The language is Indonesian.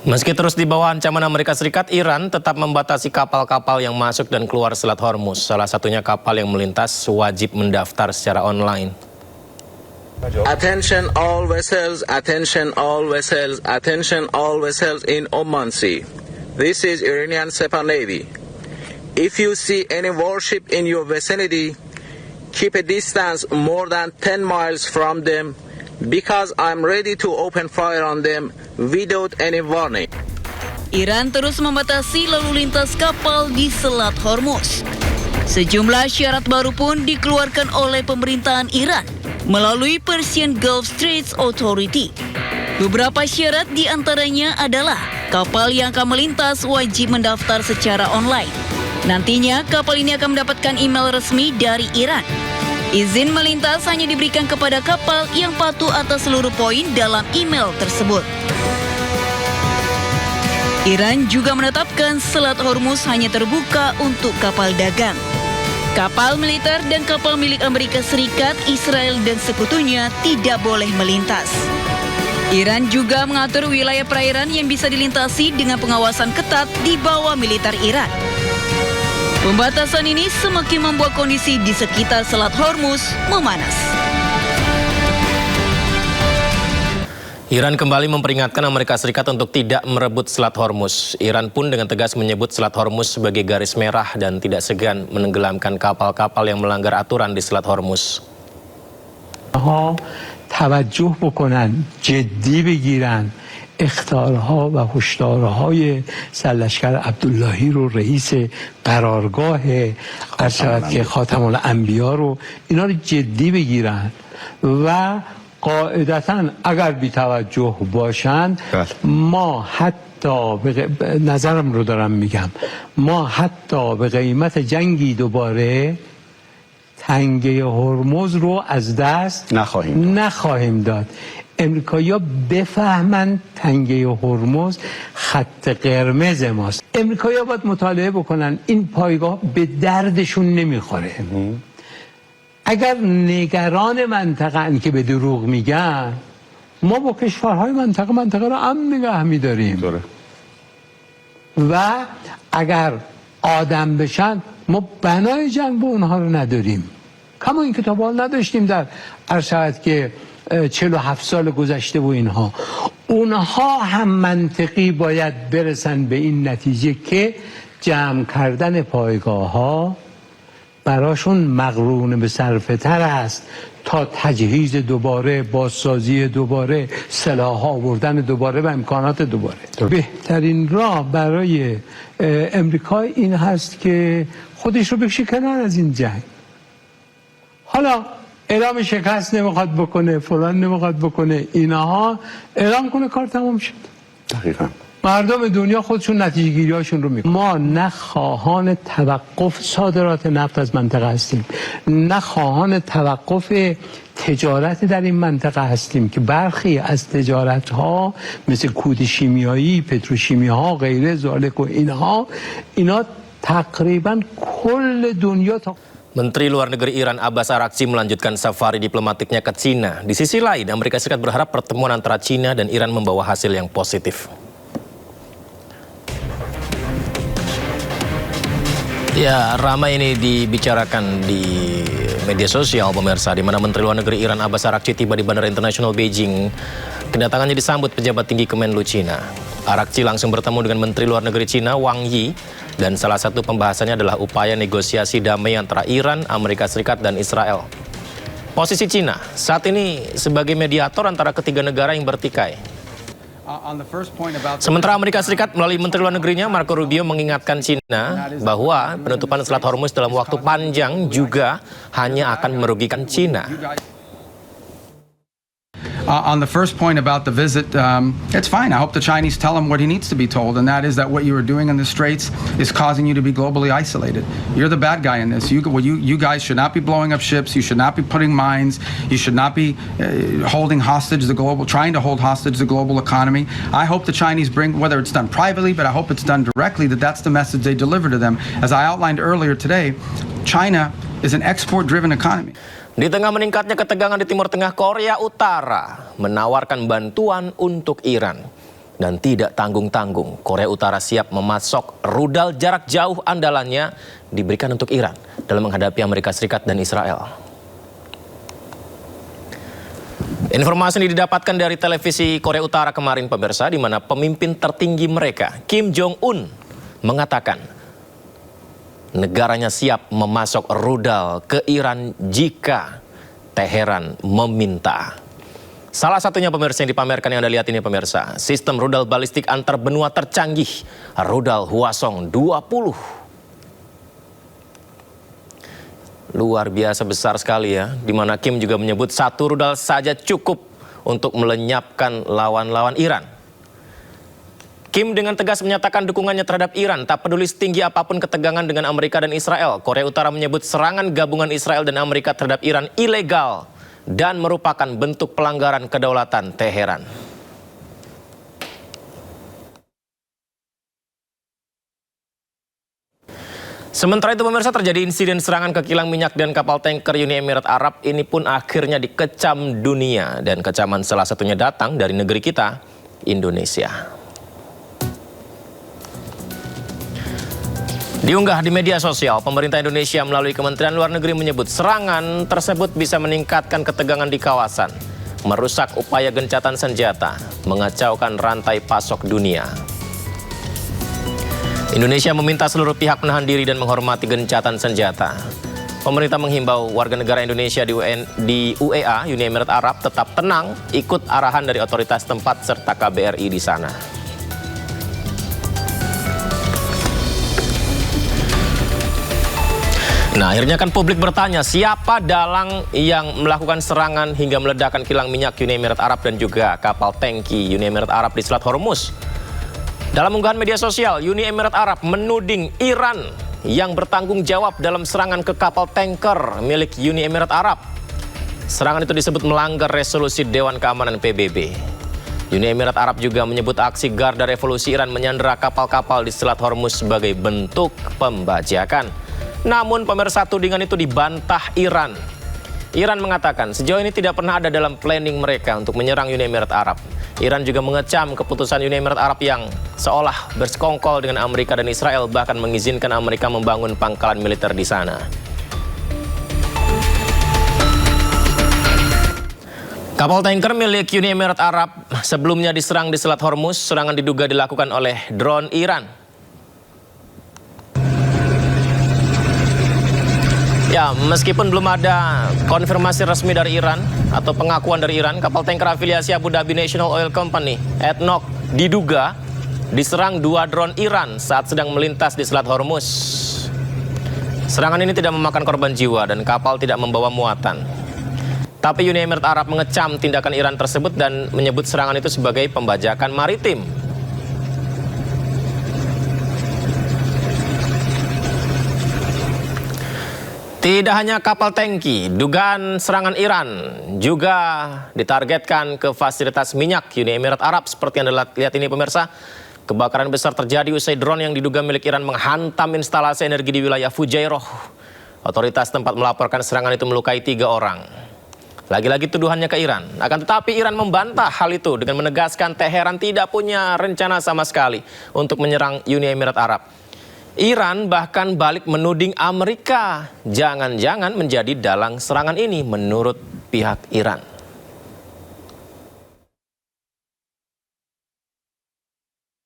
Meski terus di bawah ancaman Amerika Serikat, Iran tetap membatasi kapal-kapal yang masuk dan keluar Selat Hormuz. Salah satunya kapal yang melintas wajib mendaftar secara online. Attention all vessels, attention all vessels, attention all vessels in Oman Sea. This is Iranian Sepah Navy. If you see any warship in your vicinity, keep a distance more than 10 miles from them because I'm ready to open fire on them without any warning. Iran terus membatasi lalu lintas kapal di Selat Hormuz. Sejumlah syarat baru pun dikeluarkan oleh pemerintahan Iran melalui Persian Gulf Straits Authority. Beberapa syarat diantaranya adalah kapal yang akan melintas wajib mendaftar secara online. Nantinya kapal ini akan mendapatkan email resmi dari Iran. Izin melintas hanya diberikan kepada kapal yang patuh atas seluruh poin dalam email tersebut. Iran juga menetapkan Selat Hormuz hanya terbuka untuk kapal dagang. Kapal militer dan kapal milik Amerika Serikat, Israel dan sekutunya tidak boleh melintas. Iran juga mengatur wilayah perairan yang bisa dilintasi dengan pengawasan ketat di bawah militer Iran. Pembatasan ini semakin membuat kondisi di sekitar Selat Hormuz memanas. Iran kembali memperingatkan Amerika Serikat untuk tidak merebut Selat Hormuz. Iran pun dengan tegas menyebut Selat Hormuz sebagai garis merah dan tidak segan menenggelamkan kapal-kapal yang melanggar aturan di Selat Hormuz. توجه بکنن جدی بگیرن اخطارها و هشدارهای سرلشکر عبداللهی رو رئیس قرارگاه ارشد که خاتم الانبیا رو اینا رو جدی بگیرن و قاعدتا اگر بی توجه باشن ما حتی نظرم رو دارم میگم ما حتی به قیمت جنگی دوباره تنگه هرمز رو از دست نخواهیم داد. امریکایی‌ها بفهمن تنگه هرمز خط قرمز ماست. امریکایی‌ها باید مطالعه بکنن این پایگاه به دردشون نمیخوره. اگر نگران منطقه که به دروغ میگن ما با کشورهای منطقه رو امن نگه میداریم و اگر آدم بشن ما بنای جنگ با اونها رو نداریم. کما این کتاب ها نداشتیم در ارشد که 47 سال گذشته و اینها اونها هم منطقی باید برسن به این نتیجه که جمع کردن پایگاه ها براشون مقرون به صرفه تر است تا تجهیز دوباره، بازسازی دوباره، سلاح آوردن دوباره و امکانات دوباره. بهترین راه برای امریکا این هست که خودش رو بکشه کنار از این جنگ. حالا اعلام شکست نمیخواد بکنه، فلان نمیخواد بکنه، اینها اعلام کنه کار تمام شد. دقیقاً. مردم دنیا خودشون نتیجه گیری هاشون رو میکنن. ما نه خواهان توقف صادرات نفت از منطقه هستیم، نه خواهان توقف تجارت در این منطقه هستیم که برخی از تجارت ها مثل کود شیمیایی، پتروشیمی ها، غیره ذالک و اینا تقریبا کل دنیا تا Menteri Luar Negeri Iran Abbas Araghchi melanjutkan safari diplomatiknya ke Cina. Di sisi lain, Amerika Serikat berharap pertemuan antara Cina dan Iran membawa hasil yang positif. Ya, ramai ini dibicarakan di media sosial pemirsa, di mana Menteri Luar Negeri Iran Abbas Araghchi tiba di Bandara Internasional Beijing. Kedatangannya disambut pejabat tinggi Kemenlu Cina. Araghchi langsung bertemu dengan Menteri Luar Negeri Cina Wang Yi dan salah satu pembahasannya adalah upaya negosiasi damai antara Iran, Amerika Serikat dan Israel. Posisi Cina saat ini sebagai mediator antara ketiga negara yang bertikai. Sementara Amerika Serikat melalui Menteri Luar Negerinya Marco Rubio mengingatkan Cina bahwa penutupan Selat Hormuz dalam waktu panjang juga hanya akan merugikan Cina. On the first point about the visit, it's fine. I hope the Chinese tell him what he needs to be told, and that is that what you are doing in the Straits is causing you to be globally isolated. You're the bad guy in this. You guys should not be blowing up ships. You should not be putting mines. You should not be trying to hold hostage the global economy. I hope the Chinese bring, whether it's done privately, but I hope it's done directly, that's the message they deliver to them. As I outlined earlier today, China is an export-driven economy. Di tengah meningkatnya ketegangan di Timur Tengah, Korea Utara menawarkan bantuan untuk Iran. Dan tidak tanggung-tanggung, Korea Utara siap memasok rudal jarak jauh andalannya diberikan untuk Iran dalam menghadapi Amerika Serikat dan Israel. Informasi ini didapatkan dari televisi Korea Utara kemarin pemirsa, di mana pemimpin tertinggi mereka, Kim Jong-un, mengatakan negaranya siap memasok rudal ke Iran jika Teheran meminta. Salah satunya pemirsa yang dipamerkan yang Anda lihat ini pemirsa, sistem rudal balistik antar benua tercanggih, rudal Hwasong 20. Luar biasa besar sekali ya, di mana Kim juga menyebut satu rudal saja cukup untuk melenyapkan lawan-lawan Iran. Kim dengan tegas menyatakan dukungannya terhadap Iran, tak peduli setinggi apapun ketegangan dengan Amerika dan Israel. Korea Utara menyebut serangan gabungan Israel dan Amerika terhadap Iran ilegal dan merupakan bentuk pelanggaran kedaulatan Teheran. Sementara itu pemirsa, terjadi insiden serangan ke kilang minyak dan kapal tanker Uni Emirat Arab. Ini pun akhirnya dikecam dunia, dan kecaman salah satunya datang dari negeri kita, Indonesia. Diunggah di media sosial, pemerintah Indonesia melalui Kementerian Luar Negeri menyebut serangan tersebut bisa meningkatkan ketegangan di kawasan, merusak upaya gencatan senjata, mengacaukan rantai pasok dunia. Indonesia meminta seluruh pihak menahan diri dan menghormati gencatan senjata. Pemerintah menghimbau warga negara Indonesia di UEA, Uni Emirat Arab, tetap tenang, ikut arahan dari otoritas tempat serta KBRI di sana. Nah, akhirnya kan publik bertanya, siapa dalang yang melakukan serangan hingga meledakkan kilang minyak Uni Emirat Arab dan juga kapal tangki Uni Emirat Arab di Selat Hormuz? Dalam unggahan media sosial, Uni Emirat Arab menuding Iran yang bertanggung jawab dalam serangan ke kapal tanker milik Uni Emirat Arab. Serangan itu disebut melanggar resolusi Dewan Keamanan PBB. Uni Emirat Arab juga menyebut aksi Garda Revolusi Iran menyandera kapal-kapal di Selat Hormuz sebagai bentuk pembajakan. Namun pemirsa, tudingan itu dibantah Iran. Iran mengatakan sejauh ini tidak pernah ada dalam planning mereka untuk menyerang Uni Emirat Arab. Iran juga mengecam keputusan Uni Emirat Arab yang seolah bersekongkol dengan Amerika dan Israel, bahkan mengizinkan Amerika membangun pangkalan militer di sana. Kapal tanker milik Uni Emirat Arab sebelumnya diserang di Selat Hormuz. Serangan diduga dilakukan oleh drone Iran. Ya, meskipun belum ada konfirmasi resmi dari Iran atau pengakuan dari Iran, kapal tanker afiliasi Abu Dhabi National Oil Company, ADNOC, diduga diserang 2 drone Iran saat sedang melintas di Selat Hormuz. Serangan ini tidak memakan korban jiwa dan kapal tidak membawa muatan. Tapi Uni Emirat Arab mengecam tindakan Iran tersebut dan menyebut serangan itu sebagai pembajakan maritim. Tidak hanya kapal tangki, dugaan serangan Iran juga ditargetkan ke fasilitas minyak Uni Emirat Arab. Seperti yang Anda lihat ini pemirsa, kebakaran besar terjadi usai drone yang diduga milik Iran menghantam instalasi energi di wilayah Fujairah. Otoritas tempat melaporkan serangan itu melukai 3 orang. Lagi-lagi tuduhannya ke Iran. Akan tetapi Iran membantah hal itu dengan menegaskan Teheran tidak punya rencana sama sekali untuk menyerang Uni Emirat Arab. Iran bahkan balik menuding Amerika jangan-jangan menjadi dalang serangan ini menurut pihak Iran.